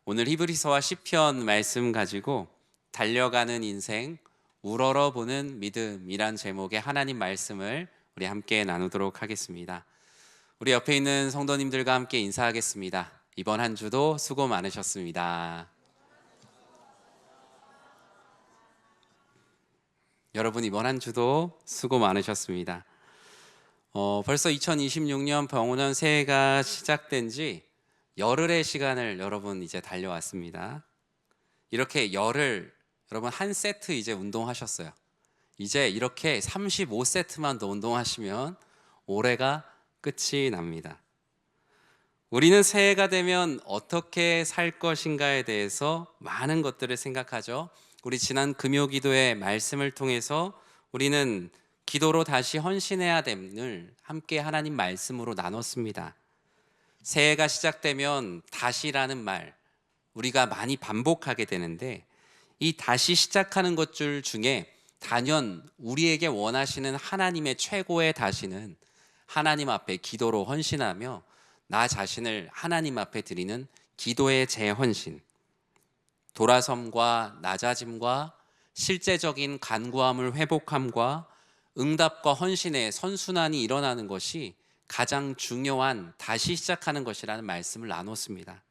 오늘 히브리서와 시편 말씀 가지고 달려가는 인생, 우러러 보는 믿음이란 제목의 하나님 말씀을 우리 함께 나누도록 하겠습니다. 우리 옆에 있는 성도님들과 함께 인사하겠습니다. 이번 한 주도 수고 많으셨습니다. 여러분, 이번 한 주도 수고 많으셨습니다. 벌써 2026년 병원년 새해가 시작된 지 열흘의 시간을 여러분 이제 달려왔습니다. 이렇게 열흘, 여러분 한 세트 이제 운동하셨어요. 이제 이렇게 35세트만 더 운동하시면 올해가 끝이 납니다. 우리는 새해가 되면 어떻게 살 것인가에 대해서 많은 것들을 생각하죠. 우리 지난 금요 기도의 말씀을 통해서 우리는 기도로 다시 헌신해야 됨을 함께 하나님 말씀으로 나눴습니다. 새해가 시작되면 다시라는 말 우리가 많이 반복하게 되는데, 이 다시 시작하는 것들 중에 단연 우리에게 원하시는 하나님의 최고의 다시는 하나님 앞에 기도로 헌신하며 나 자신을 하나님 앞에 드리는 기도의 재헌신, 돌아섬과 낮아짐과 실제적인 간구함을 회복함과 응답과 헌신의 선순환이 일어나는 것이 가장 중요한 다시 시작하는 것이라는 말씀을 나눴습니다.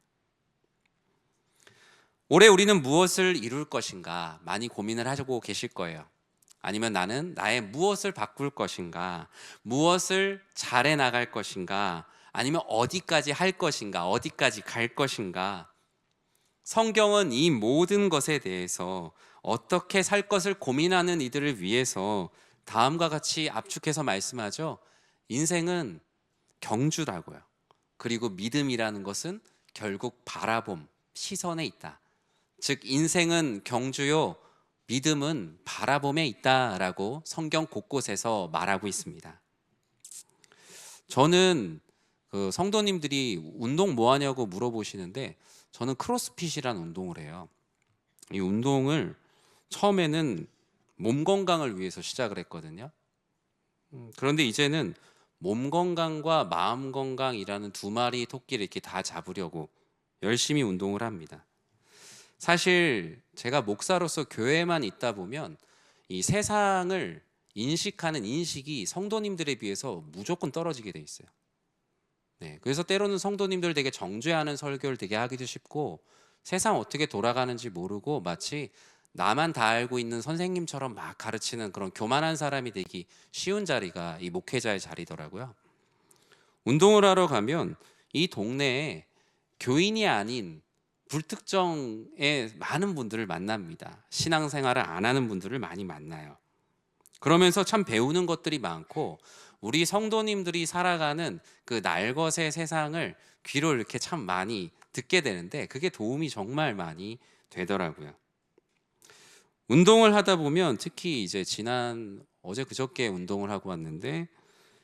올해 우리는 무엇을 이룰 것인가 많이 고민을 하고 계실 거예요. 아니면 나는 나의 무엇을 바꿀 것인가, 무엇을 잘해 나갈 것인가, 아니면 어디까지 할 것인가, 어디까지 갈 것인가. 성경은 이 모든 것에 대해서 어떻게 살 것을 고민하는 이들을 위해서 다음과 같이 압축해서 말씀하죠. 인생은 경주라고요. 그리고 믿음이라는 것은 결국 바라봄, 시선에 있다. 즉 인생은 경주요, 믿음은 바라봄에 있다라고 성경 곳곳에서 말하고 있습니다. 저는 성도님들이 운동 뭐 하냐고 물어보시는데, 저는 크로스핏이라는 운동을 해요. 이 운동을 처음에는 몸 건강을 위해서 시작을 했거든요. 그런데 이제는 몸 건강과 마음 건강이라는 두 마리 토끼를 이렇게 다 잡으려고 열심히 운동을 합니다. 사실 제가 목사로서 교회만 있다 보면 이 세상을 인식하는 인식이 성도님들에 비해서 무조건 떨어지게 돼 있어요. 네, 그래서 때로는 성도님들 되게 정죄하는 설교를 되게 하기도 쉽고, 세상 어떻게 돌아가는지 모르고 마치 나만 다 알고 있는 선생님처럼 막 가르치는 그런 교만한 사람이 되기 쉬운 자리가 이 목회자의 자리더라고요. 운동을 하러 가면 이 동네에 교인이 아닌 불특정의 많은 분들을 만납니다. 신앙생활을 안 하는 분들을 많이 만나요. 그러면서 참 배우는 것들이 많고, 우리 성도님들이 살아가는 그 날것의 세상을 귀로 이렇게 참 많이 듣게 되는데, 그게 도움이 정말 많이 되더라고요. 운동을 하다 보면 특히 이제 어제 그저께 운동을 하고 왔는데,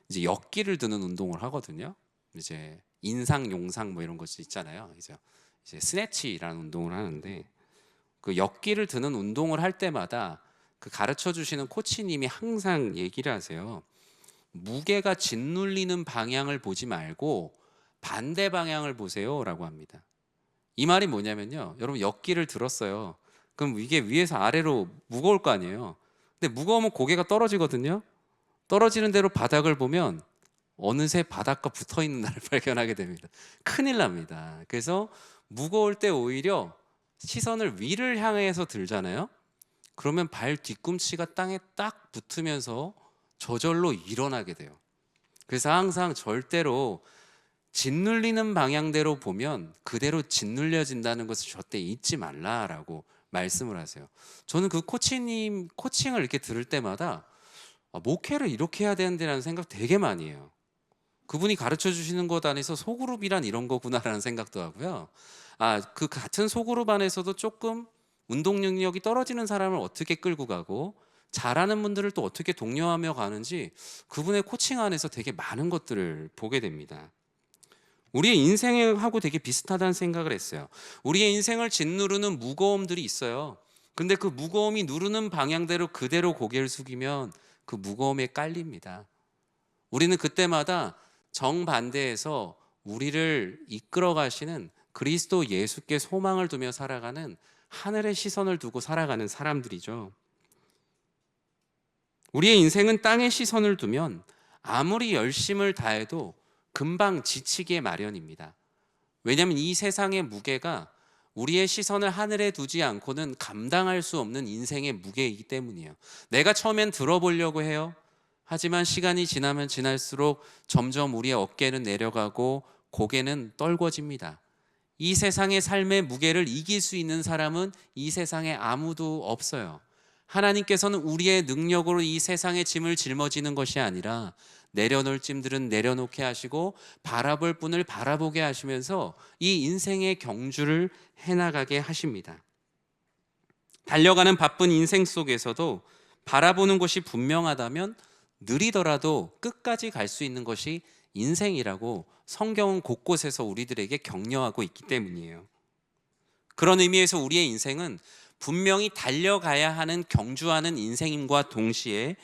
이제 역기를 드는 운동을 하거든요. 이제 인상 용상 뭐 이런 것이 있잖아요. 이제 스네치라는 운동을 하는데, 그 역기를 드는 운동을 할 때마다 그 가르쳐 주시는 코치님이 항상 얘기를 하세요. 무게가 짓눌리는 방향을 보지 말고 반대 방향을 보세요라고 합니다. 이 말이 뭐냐면요, 여러분 역기를 들었어요. 그럼 이게 위에서 아래로 무거울 거 아니에요. 근데 무거우면 고개가 떨어지거든요. 떨어지는 대로 바닥을 보면 어느새 바닥과 붙어 있는 나를 발견하게 됩니다. 큰일 납니다. 그래서 무거울 때 오히려 시선을 위를 향해서 들잖아요. 그러면 발 뒤꿈치가 땅에 딱 붙으면서 저절로 일어나게 돼요. 그래서 항상 절대로 짓눌리는 방향대로 보면 그대로 짓눌려진다는 것을 절대 잊지 말라라고 말씀을 하세요. 저는 그 코칭을 이렇게 들을 때마다 목회를 이렇게 해야 되는데라는 생각 되게 많이 해요. 그분이 가르쳐 주시는 것 안에서 소그룹이란 이런 거구나라는 생각도 하고요. 그 같은 소그룹 안에서도 조금 운동 능력이 떨어지는 사람을 어떻게 끌고 가고 잘하는 분들을 또 어떻게 독려하며 가는지, 그분의 코칭 안에서 되게 많은 것들을 보게 됩니다. 우리의 인생하고 되게 비슷하다는 생각을 했어요. 우리의 인생을 짓누르는 무거움들이 있어요. 근데 그 무거움이 누르는 방향대로 그대로 고개를 숙이면 그 무거움에 깔립니다. 우리는 그때마다 정반대에서 우리를 이끌어 가시는 그리스도 예수께 소망을 두며 살아가는, 하늘의 시선을 두고 살아가는 사람들이죠. 우리의 인생은 땅의 시선을 두면 아무리 열심을 다해도 금방 지치기에 마련입니다. 왜냐하면 이 세상의 무게가 우리의 시선을 하늘에 두지 않고는 감당할 수 없는 인생의 무게이기 때문이에요. 내가 처음엔 들어보려고 해요. 하지만 시간이 지나면 지날수록 점점 우리의 어깨는 내려가고 고개는 떨궈집니다. 이 세상의 삶의 무게를 이길 수 있는 사람은 이 세상에 아무도 없어요. 하나님께서는 우리의 능력으로 이 세상의 짐을 짊어지는 것이 아니라 내려놓을 짐들은 내려놓게 하시고 바라볼 분을 바라보게 하시면서 이 인생의 경주를 해나가게 하십니다. 달려가는 바쁜 인생 속에서도 바라보는 것이 분명하다면 느리더라도 끝까지 갈 수 있는 것이 인생이라고 성경은 곳곳에서 우리들에게 격려하고 있기 때문이에요. 그런 의미에서 우리의 인생은 분명히 달려가야 하는 경주하는 인생임과 동시에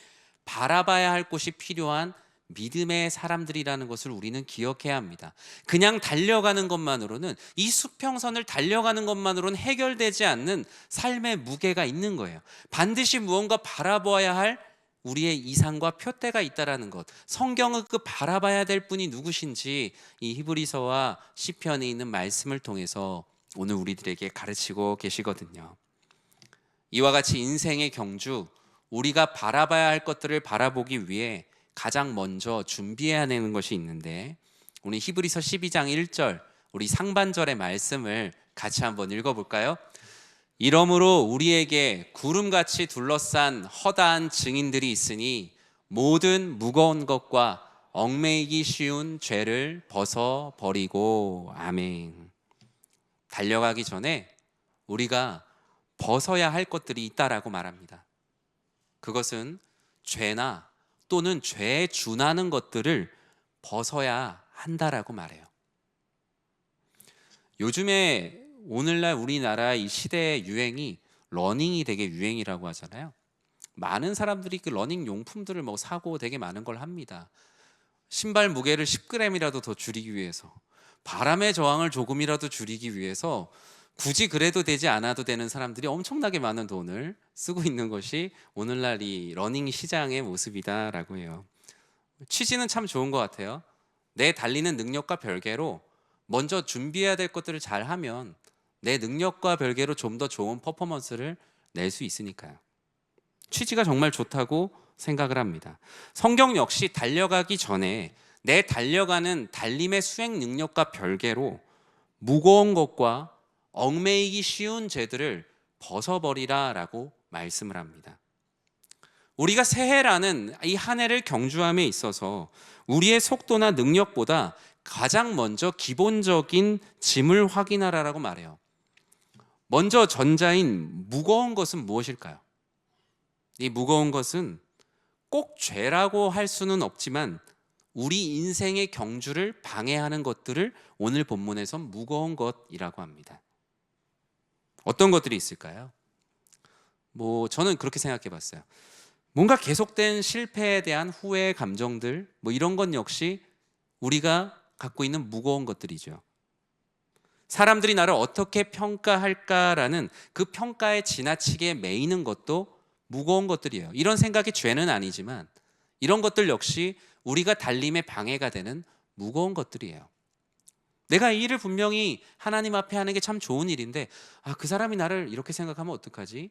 바라봐야 할 곳이 필요한 믿음의 사람들이라는 것을 우리는 기억해야 합니다. 그냥 달려가는 것만으로는, 이 수평선을 달려가는 것만으로는 해결되지 않는 삶의 무게가 있는 거예요. 반드시 무언가 바라봐야 할 우리의 이상과 표대가 있다라는 것, 성경은 그 바라봐야 될 분이 누구신지 이 히브리서와 시편에 있는 말씀을 통해서 오늘 우리들에게 가르치고 계시거든요. 이와 같이 인생의 경주, 우리가 바라봐야 할 것들을 바라보기 위해 가장 먼저 준비해야 하는 것이 있는데, 오늘 히브리서 12장 1절 우리 상반절의 말씀을 같이 한번 읽어볼까요? 이러므로 우리에게 구름같이 둘러싼 허다한 증인들이 있으니 모든 무거운 것과 얽매이기 쉬운 죄를 벗어버리고. 아멘. 달려가기 전에 우리가 벗어야 할 것들이 있다라고 말합니다. 그것은 죄나 또는 죄에 준하는 것들을 벗어야 한다라고 말해요. 요즘에 오늘날 우리나라 이 시대의 유행이 러닝이 되게 유행이라고 하잖아요. 많은 사람들이 그 러닝 용품들을 뭐 사고 되게 많은 걸 합니다. 신발 무게를 10g이라도 더 줄이기 위해서, 바람의 저항을 조금이라도 줄이기 위해서 굳이 그래도 되지 않아도 되는 사람들이 엄청나게 많은 돈을 쓰고 있는 것이 오늘날 이 러닝 시장의 모습이다라고 해요. 취지는 참 좋은 것 같아요. 내 달리는 능력과 별개로 먼저 준비해야 될 것들을 잘 하면 내 능력과 별개로 좀 더 좋은 퍼포먼스를 낼 수 있으니까요. 취지가 정말 좋다고 생각을 합니다. 성경 역시 달려가기 전에 내 달려가는 달림의 수행 능력과 별개로 무거운 것과 얽매이기 쉬운 죄들을 벗어버리라라고 말씀을 합니다. 우리가 새해라는 이 한 해를 경주함에 있어서 우리의 속도나 능력보다 가장 먼저 기본적인 짐을 확인하라라고 말해요. 먼저 전자인 무거운 것은 무엇일까요? 이 무거운 것은 꼭 죄라고 할 수는 없지만 우리 인생의 경주를 방해하는 것들을 오늘 본문에서 무거운 것이라고 합니다. 어떤 것들이 있을까요? 저는 그렇게 생각해 봤어요. 뭔가 계속된 실패에 대한 후회의 감정들, 이런 건 역시 우리가 갖고 있는 무거운 것들이죠. 사람들이 나를 어떻게 평가할까라는 그 평가에 지나치게 매이는 것도 무거운 것들이에요. 이런 생각이 죄는 아니지만 이런 것들 역시 우리가 달림에 방해가 되는 무거운 것들이에요. 내가 이 일을 분명히 하나님 앞에 하는 게 참 좋은 일인데, 그 사람이 나를 이렇게 생각하면 어떡하지?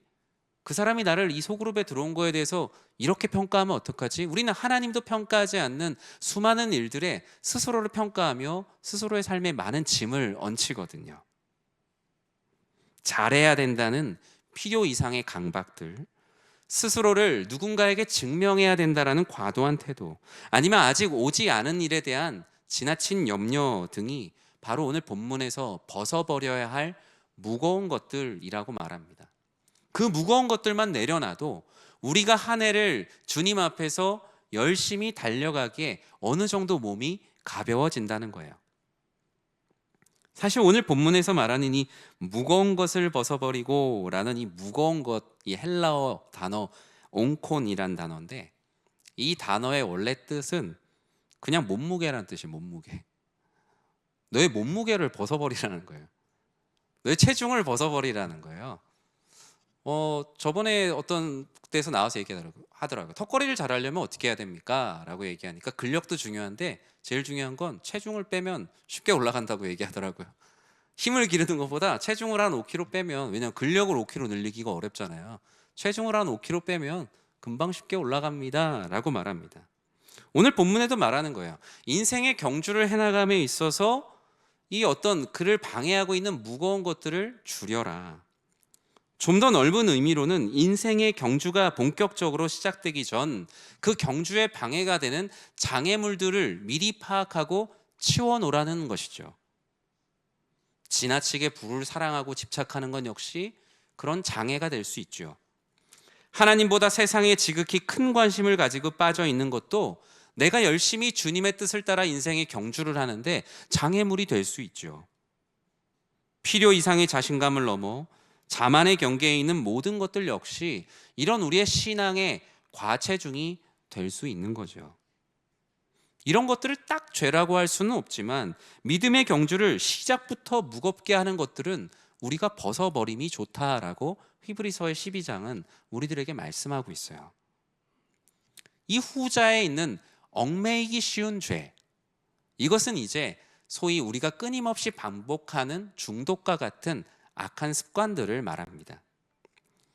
그 사람이 나를 이 소그룹에 들어온 거에 대해서 이렇게 평가하면 어떡하지? 우리는 하나님도 평가하지 않는 수많은 일들에 스스로를 평가하며 스스로의 삶에 많은 짐을 얹히거든요. 잘해야 된다는 필요 이상의 강박들, 스스로를 누군가에게 증명해야 된다는 과도한 태도, 아니면 아직 오지 않은 일에 대한 지나친 염려 등이 바로 오늘 본문에서 벗어버려야 할 무거운 것들이라고 말합니다. 그 무거운 것들만 내려놔도 우리가 한 해를 주님 앞에서 열심히 달려가기에 어느 정도 몸이 가벼워진다는 거예요. 사실 오늘 본문에서 말하는 이 무거운 것을 벗어버리고 라는 이 무거운 것, 이 헬라어 단어 옹콘이란 단어인데, 이 단어의 원래 뜻은 그냥 몸무게라는 뜻이에요. 몸무게. 너의 몸무게를 벗어버리라는 거예요. 너의 체중을 벗어버리라는 거예요. 저번에 어떤 데서 나와서 하더라고요. 턱걸이를 잘하려면 어떻게 해야 됩니까? 라고 얘기하니까 근력도 중요한데 제일 중요한 건 체중을 빼면 쉽게 올라간다고 얘기하더라고요. 힘을 기르는 것보다 체중을 한 5kg 빼면, 왜냐면 근력을 5kg 늘리기가 어렵잖아요. 체중을 한 5kg 빼면 금방 쉽게 올라갑니다 라고 말합니다. 오늘 본문에도 말하는 거예요. 인생의 경주를 해나감에 있어서 이 어떤 그를 방해하고 있는 무거운 것들을 줄여라. 좀 더 넓은 의미로는 인생의 경주가 본격적으로 시작되기 전 그 경주에 방해가 되는 장애물들을 미리 파악하고 치워놓으라는 것이죠. 지나치게 부를 사랑하고 집착하는 건 역시 그런 장애가 될 수 있죠. 하나님보다 세상에 지극히 큰 관심을 가지고 빠져 있는 것도 내가 열심히 주님의 뜻을 따라 인생의 경주를 하는데 장애물이 될 수 있죠. 필요 이상의 자신감을 넘어 자만의 경계에 있는 모든 것들 역시 이런 우리의 신앙의 과체중이 될 수 있는 거죠. 이런 것들을 딱 죄라고 할 수는 없지만 믿음의 경주를 시작부터 무겁게 하는 것들은 우리가 벗어버림이 좋다라고 히브리서의 12장은 우리들에게 말씀하고 있어요. 이 후자에 있는 얽매이기 쉬운 죄, 이것은 이제 소위 우리가 끊임없이 반복하는 중독과 같은 악한 습관들을 말합니다.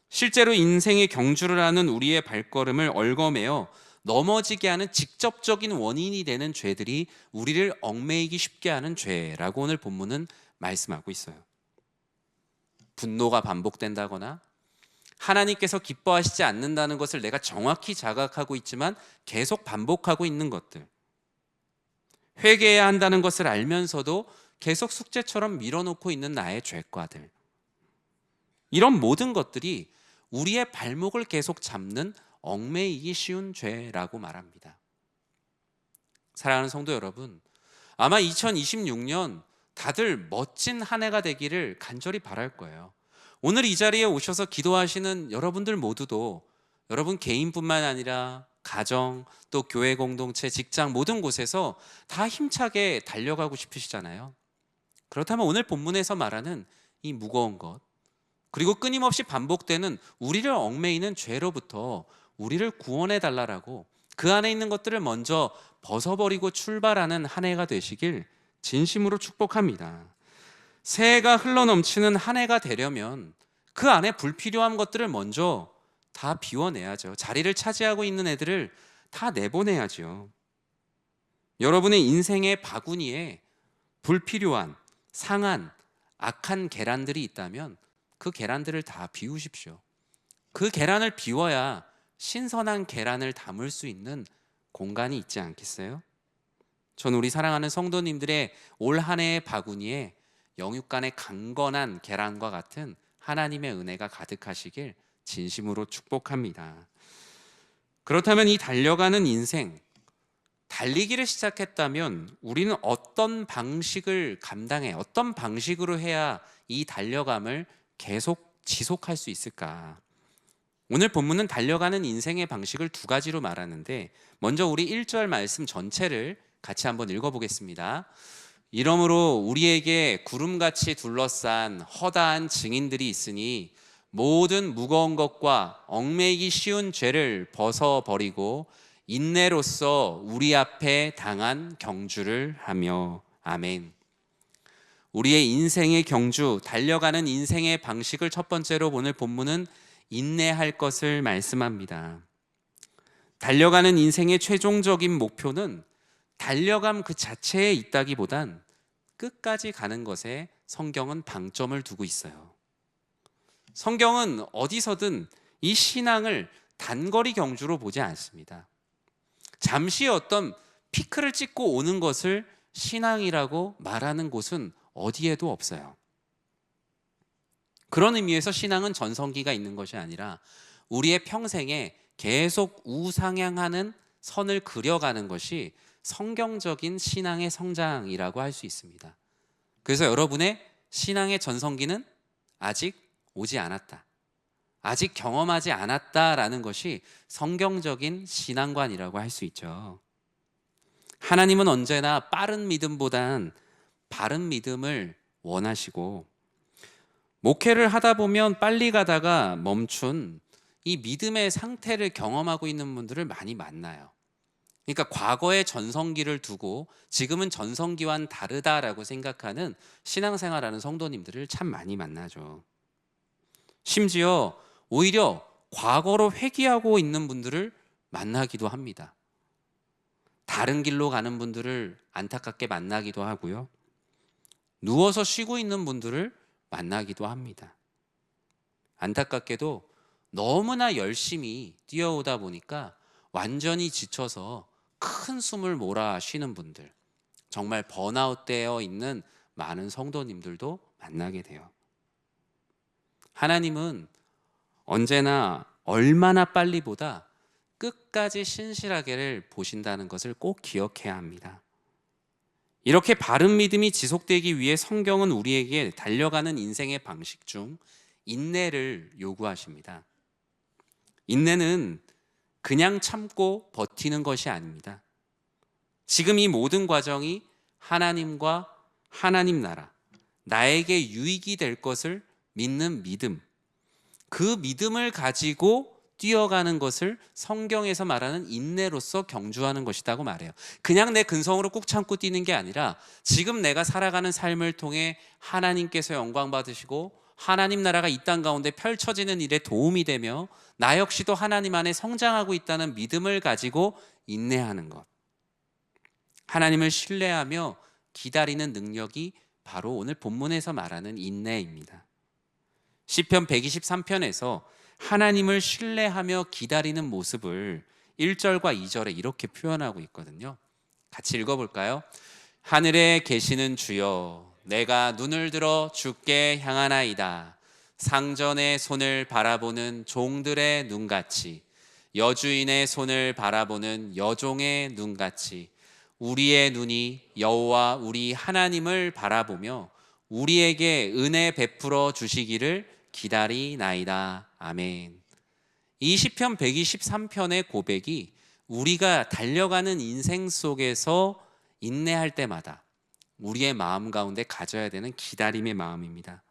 실제로 인생의 경주를 하는 우리의 발걸음을 얽어매어 넘어지게 하는 직접적인 원인이 되는 죄들이 우리를 얽매이기 쉽게 하는 죄라고 오늘 본문은 말씀하고 있어요. 분노가 반복된다거나 하나님께서 기뻐하시지 않는다는 것을 내가 정확히 자각하고 있지만 계속 반복하고 있는 것들, 회개해야 한다는 것을 알면서도 계속 숙제처럼 밀어놓고 있는 나의 죄과들, 이런 모든 것들이 우리의 발목을 계속 잡는 얽매이기 쉬운 죄라고 말합니다. 사랑하는 성도 여러분, 아마 2026년 다들 멋진 한 해가 되기를 간절히 바랄 거예요. 오늘 이 자리에 오셔서 기도하시는 여러분들 모두도 여러분 개인뿐만 아니라 가정, 또 교회 공동체, 직장 모든 곳에서 다 힘차게 달려가고 싶으시잖아요. 그렇다면 오늘 본문에서 말하는 이 무거운 것, 그리고 끊임없이 반복되는 우리를 얽매이는 죄로부터 우리를 구원해 달라라고 그 안에 있는 것들을 먼저 벗어버리고 출발하는 한 해가 되시길 진심으로 축복합니다. 새해가 흘러넘치는 한 해가 되려면 그 안에 불필요한 것들을 먼저 다 비워내야죠. 자리를 차지하고 있는 애들을 다 내보내야죠. 여러분의 인생의 바구니에 불필요한, 상한, 악한 계란들이 있다면 그 계란들을 다 비우십시오. 그 계란을 비워야 신선한 계란을 담을 수 있는 공간이 있지 않겠어요? 전 우리 사랑하는 성도님들의 올 한 해의 바구니에 영육간의 강건한 계란과 같은 하나님의 은혜가 가득하시길 진심으로 축복합니다. 그렇다면 이 달려가는 인생, 달리기를 시작했다면 우리는 어떤 방식을 감당해, 어떤 방식으로 해야 이 달려감을 계속 지속할 수 있을까? 오늘 본문은 달려가는 인생의 방식을 두 가지로 말하는데, 먼저 우리 1절 말씀 전체를 같이 한번 읽어보겠습니다. 이러므로 우리에게 구름같이 둘러싼 허다한 증인들이 있으니 모든 무거운 것과 얽매이기 쉬운 죄를 벗어버리고 인내로써 우리 앞에 당한 경주를 하며. 아멘. 우리의 인생의 경주, 달려가는 인생의 방식을 첫 번째로 오늘 본문은 인내할 것을 말씀합니다. 달려가는 인생의 최종적인 목표는 달려감 그 자체에 있다기보단 끝까지 가는 것에 성경은 방점을 두고 있어요. 성경은 어디서든 이 신앙을 단거리 경주로 보지 않습니다. 잠시 어떤 피크를 찍고 오는 것을 신앙이라고 말하는 곳은 어디에도 없어요. 그런 의미에서 신앙은 전성기가 있는 것이 아니라 우리의 평생에 계속 우상향하는 선을 그려가는 것이 성경적인 신앙의 성장이라고 할 수 있습니다. 그래서 여러분의 신앙의 전성기는 아직 오지 않았다, 아직 경험하지 않았다라는 것이 성경적인 신앙관이라고 할 수 있죠. 하나님은 언제나 빠른 믿음보단 바른 믿음을 원하시고 목회를 하다 보면 빨리 가다가 멈춘 이 믿음의 상태를 경험하고 있는 분들을 많이 만나요. 그러니까 과거의 전성기를 두고 지금은 전성기와는 다르다라고 생각하는 신앙생활하는 성도님들을 참 많이 만나죠. 심지어 오히려 과거로 회귀하고 있는 분들을 만나기도 합니다. 다른 길로 가는 분들을 안타깝게 만나기도 하고요. 누워서 쉬고 있는 분들을 만나기도 합니다. 안타깝게도 너무나 열심히 뛰어오다 보니까 완전히 지쳐서 큰 숨을 몰아 쉬는 분들, 정말 번아웃 되어 있는 많은 성도님들도 만나게 돼요. 하나님은 언제나 얼마나 빨리보다 끝까지 신실하게를 보신다는 것을 꼭 기억해야 합니다. 이렇게 바른 믿음이 지속되기 위해 성경은 우리에게 달려가는 인생의 방식 중 인내를 요구하십니다. 인내는 그냥 참고 버티는 것이 아닙니다. 지금 이 모든 과정이 하나님과 하나님 나라, 나에게 유익이 될 것을 믿는 믿음, 그 믿음을 가지고 뛰어가는 것을 성경에서 말하는 인내로서 경주하는 것이라고 말해요. 그냥 내 근성으로 꾹 참고 뛰는 게 아니라 지금 내가 살아가는 삶을 통해 하나님께서 영광 받으시고 하나님 나라가 이 땅 가운데 펼쳐지는 일에 도움이 되며 나 역시도 하나님 안에 성장하고 있다는 믿음을 가지고 인내하는 것. 하나님을 신뢰하며 기다리는 능력이 바로 오늘 본문에서 말하는 인내입니다. 시편 123편에서 하나님을 신뢰하며 기다리는 모습을 1절과 2절에 이렇게 표현하고 있거든요. 같이 읽어볼까요? 하늘에 계시는 주여, 내가 눈을 들어 주께 향하나이다. 상전의 손을 바라보는 종들의 눈같이, 여주인의 손을 바라보는 여종의 눈같이 우리의 눈이 여호와 우리 하나님을 바라보며 우리에게 은혜 베풀어 주시기를 기다리나이다. 아멘. 이 시편 123편의 고백이 우리가 달려가는 인생 속에서 인내할 때마다 우리의 마음 가운데 가져야 되는 기다림의 마음입니다.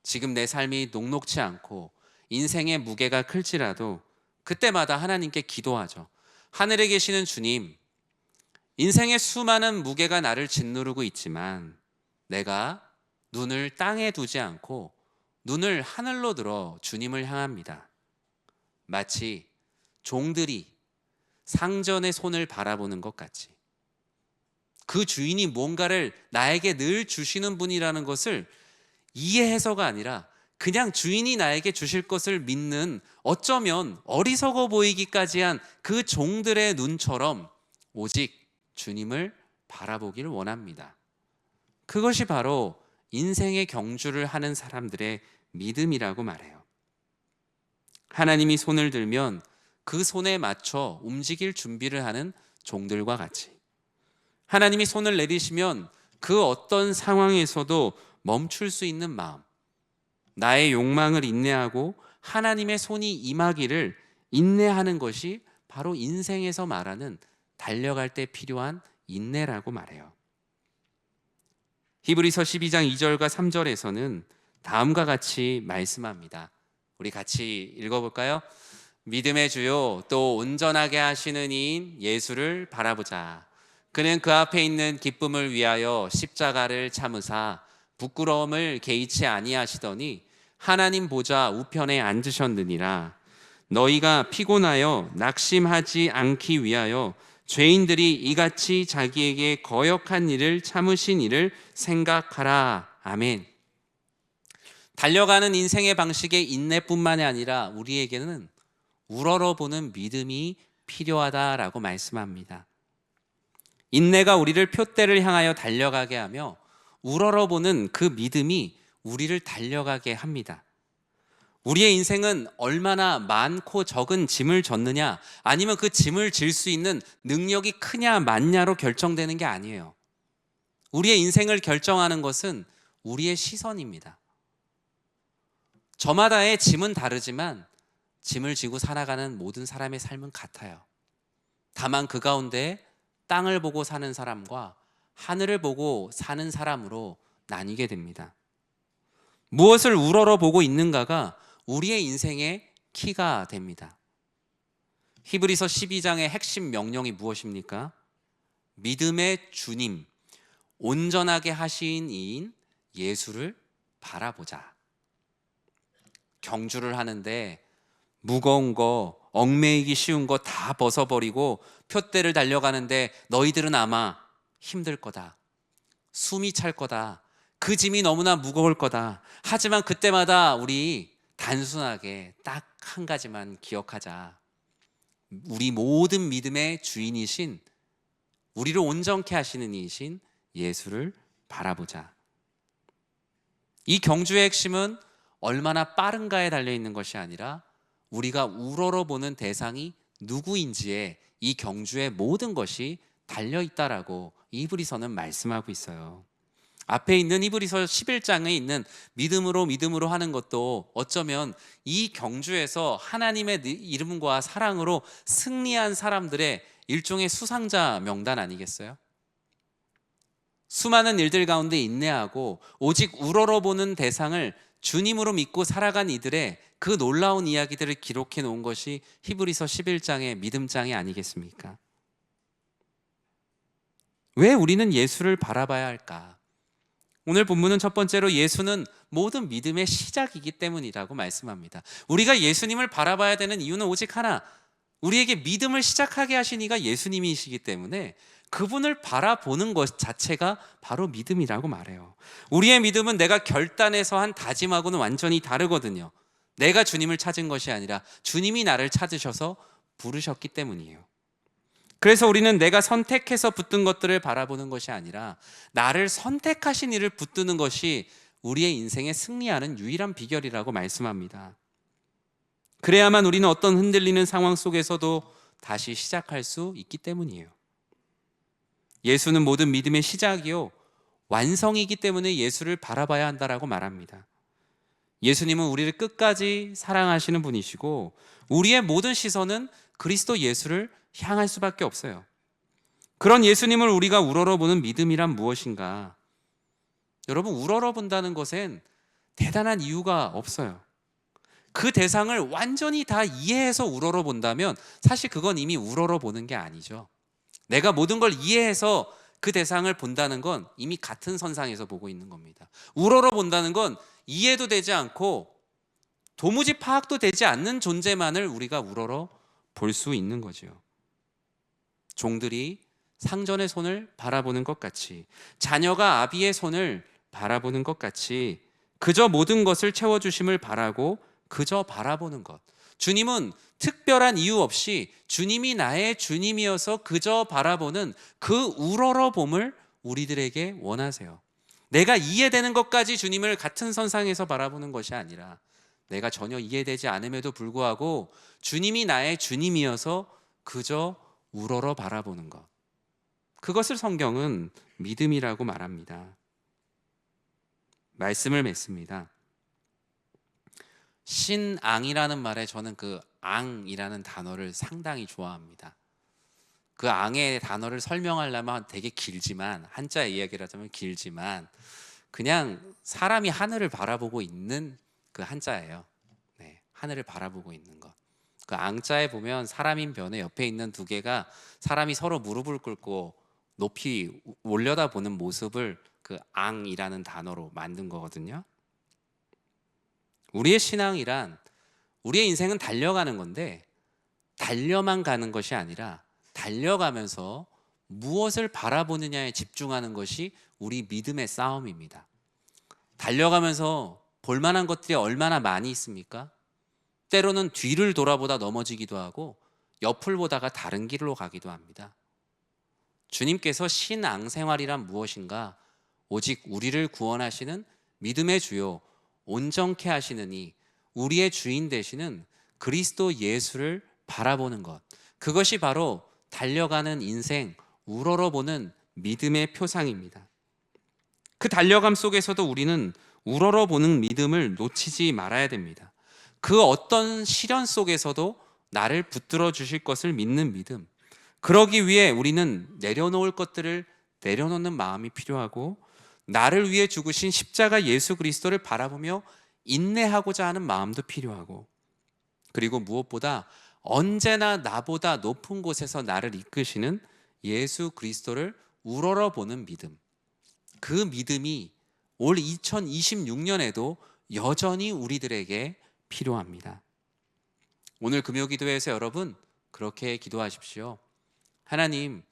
지금 내 삶이 녹록치 않고 인생의 무게가 클지라도 그때마다 하나님께 기도하죠. 하늘에 계시는 주님, 인생의 수많은 무게가 나를 짓누르고 있지만 내가 눈을 땅에 두지 않고 눈을 하늘로 들어 주님을 향합니다. 마치 종들이 상전의 손을 바라보는 것 같이 그 주인이 뭔가를 나에게 늘 주시는 분이라는 것을 이해해서가 아니라 그냥 주인이 나에게 주실 것을 믿는 어쩌면 어리석어 보이기까지 한 그 종들의 눈처럼 오직 주님을 바라보기를 원합니다. 그것이 바로 인생의 경주를 하는 사람들의 믿음이라고 말해요. 하나님이 손을 들면 그 손에 맞춰 움직일 준비를 하는 종들과 같이 하나님이 손을 내리시면 그 어떤 상황에서도 멈출 수 있는 마음, 나의 욕망을 인내하고 하나님의 손이 임하기를 인내하는 것이 바로 인생에서 말하는 달려갈 때 필요한 인내라고 말해요. 히브리서 12장 2절과 3절에서는 다음과 같이 말씀합니다. 우리 같이 읽어볼까요? 믿음의 주요 또 온전하게 하시는 이인 예수를 바라보자. 그는 그 앞에 있는 기쁨을 위하여 십자가를 참으사 부끄러움을 개의치 아니하시더니 하나님 보좌 우편에 앉으셨느니라. 너희가 피곤하여 낙심하지 않기 위하여 죄인들이 이같이 자기에게 거역한 일을 참으신 일을 생각하라. 아멘. 달려가는 인생의 방식의 인내뿐만이 아니라 우리에게는 우러러보는 믿음이 필요하다라고 말씀합니다. 인내가 우리를 표대를 향하여 달려가게 하며 우러러보는 그 믿음이 우리를 달려가게 합니다. 우리의 인생은 얼마나 많고 적은 짐을 졌느냐 아니면 그 짐을 질 수 있는 능력이 크냐 많냐로 결정되는 게 아니에요. 우리의 인생을 결정하는 것은 우리의 시선입니다. 저마다의 짐은 다르지만 짐을 지고 살아가는 모든 사람의 삶은 같아요. 다만 그 가운데 땅을 보고 사는 사람과 하늘을 보고 사는 사람으로 나뉘게 됩니다. 무엇을 우러러보고 있는가가 우리의 인생의 키가 됩니다. 히브리서 12장의 핵심 명령이 무엇입니까? 믿음의 주님, 온전하게 하신 이인 예수를 바라보자. 경주를 하는데 무거운 거, 얽매이기 쉬운 거 다 벗어버리고 푯대를 달려가는데 너희들은 아마 힘들 거다. 숨이 찰 거다. 그 짐이 너무나 무거울 거다. 하지만 그때마다 우리 단순하게 딱 한 가지만 기억하자. 우리 모든 믿음의 주인이신, 우리를 온전케 하시는 이신 예수를 바라보자. 이 경주의 핵심은 얼마나 빠른가에 달려있는 것이 아니라 우리가 우러러보는 대상이 누구인지에 이 경주의 모든 것이 달려있다라고 히브리서는 말씀하고 있어요. 앞에 있는 히브리서 11장에 있는 믿음으로 하는 것도 어쩌면 이 경주에서 하나님의 이름과 사랑으로 승리한 사람들의 일종의 수상자 명단 아니겠어요? 수많은 일들 가운데 인내하고 오직 우러러보는 대상을 주님으로 믿고 살아간 이들의 그 놀라운 이야기들을 기록해 놓은 것이 히브리서 11장의 믿음장이 아니겠습니까? 왜 우리는 예수를 바라봐야 할까? 오늘 본문은 첫 번째로 예수는 모든 믿음의 시작이기 때문이라고 말씀합니다. 우리가 예수님을 바라봐야 되는 이유는 오직 하나, 우리에게 믿음을 시작하게 하신 이가 예수님이시기 때문에 그분을 바라보는 것 자체가 바로 믿음이라고 말해요. 우리의 믿음은 내가 결단해서 한 다짐하고는 완전히 다르거든요. 내가 주님을 찾은 것이 아니라 주님이 나를 찾으셔서 부르셨기 때문이에요. 그래서 우리는 내가 선택해서 붙든 것들을 바라보는 것이 아니라 나를 선택하신 이를 붙드는 것이 우리의 인생에 승리하는 유일한 비결이라고 말씀합니다. 그래야만 우리는 어떤 흔들리는 상황 속에서도 다시 시작할 수 있기 때문이에요. 예수는 모든 믿음의 시작이요 완성이기 때문에 예수를 바라봐야 한다라고 말합니다. 예수님은 우리를 끝까지 사랑하시는 분이시고 우리의 모든 시선은 그리스도 예수를 향할 수밖에 없어요. 그런 예수님을 우리가 우러러보는 믿음이란 무엇인가? 여러분, 우러러본다는 것엔 대단한 이유가 없어요. 그 대상을 완전히 다 이해해서 우러러본다면 사실 그건 이미 우러러보는 게 아니죠. 내가 모든 걸 이해해서 그 대상을 본다는 건 이미 같은 선상에서 보고 있는 겁니다. 우러러본다는 건 이해도 되지 않고 도무지 파악도 되지 않는 존재만을 우리가 우러러 볼 수 있는 거죠. 종들이 상전의 손을 바라보는 것 같이, 자녀가 아비의 손을 바라보는 것 같이 그저 모든 것을 채워주심을 바라고 그저 바라보는 것. 주님은 특별한 이유 없이 주님이 나의 주님이어서 그저 바라보는 그 우러러봄을 우리들에게 원하세요. 내가 이해되는 것까지 주님을 같은 선상에서 바라보는 것이 아니라 내가 전혀 이해되지 않음에도 불구하고 주님이 나의 주님이어서 그저 우러러 바라보는 것. 그것을 성경은 믿음이라고 말합니다. 말씀을 맺습니다. 신앙이라는 말에 저는 그 앙이라는 단어를 상당히 좋아합니다. 그 앙의 단어를 설명하려면 되게 길지만, 한자 이야기라자면 길지만 그냥 사람이 하늘을 바라보고 있는 그 한자예요. 네, 하늘을 바라보고 있는 것. 그 앙자에 보면 사람인 변에 옆에 있는 두 개가 사람이 서로 무릎을 꿇고 높이 올려다보는 모습을 그 앙이라는 단어로 만든 거거든요. 우리의 신앙이란, 우리의 인생은 달려가는 건데 달려만 가는 것이 아니라 달려가면서 무엇을 바라보느냐에 집중하는 것이 우리 믿음의 싸움입니다. 달려가면서 볼만한 것들이 얼마나 많이 있습니까? 때로는 뒤를 돌아보다 넘어지기도 하고 옆을 보다가 다른 길로 가기도 합니다. 주님께서 신앙 생활이란 무엇인가? 오직 우리를 구원하시는 믿음의 주요, 온전케 하시는 이, 우리의 주인 되시는 그리스도 예수를 바라보는 것. 그것이 바로 달려가는 인생, 우러러보는 믿음의 표상입니다. 그 달려감 속에서도 우리는 우러러보는 믿음을 놓치지 말아야 됩니다. 그 어떤 시련 속에서도 나를 붙들어 주실 것을 믿는 믿음. 그러기 위해 우리는 내려놓을 것들을 내려놓는 마음이 필요하고 나를 위해 죽으신 십자가 예수 그리스도를 바라보며 인내하고자 하는 마음도 필요하고, 그리고 무엇보다 언제나 나보다 높은 곳에서 나를 이끄시는 예수 그리스도를 우러러보는 믿음, 그 믿음이 올 2026년에도 여전히 우리들에게 필요합니다. 오늘 금요기도에서 여러분 그렇게 기도하십시오. 하나님,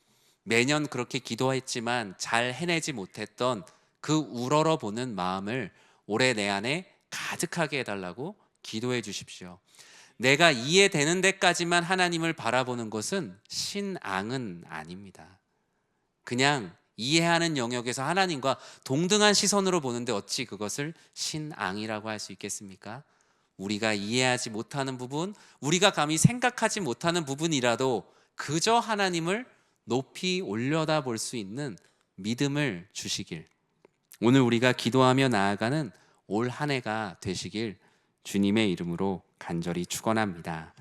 매년 그렇게 기도했지만 잘 해내지 못했던 그 우러러보는 마음을 올해 내 안에 가득하게 해달라고 기도해 주십시오. 내가 이해되는 데까지만 하나님을 바라보는 것은 신앙은 아닙니다. 그냥 이해하는 영역에서 하나님과 동등한 시선으로 보는데 어찌 그것을 신앙이라고 할 수 있겠습니까? 우리가 이해하지 못하는 부분, 우리가 감히 생각하지 못하는 부분이라도 그저 하나님을 높이 올려다 볼 수 있는 믿음을 주시길, 오늘 우리가 기도하며 나아가는 올 한 해가 되시길 주님의 이름으로 간절히 축원합니다.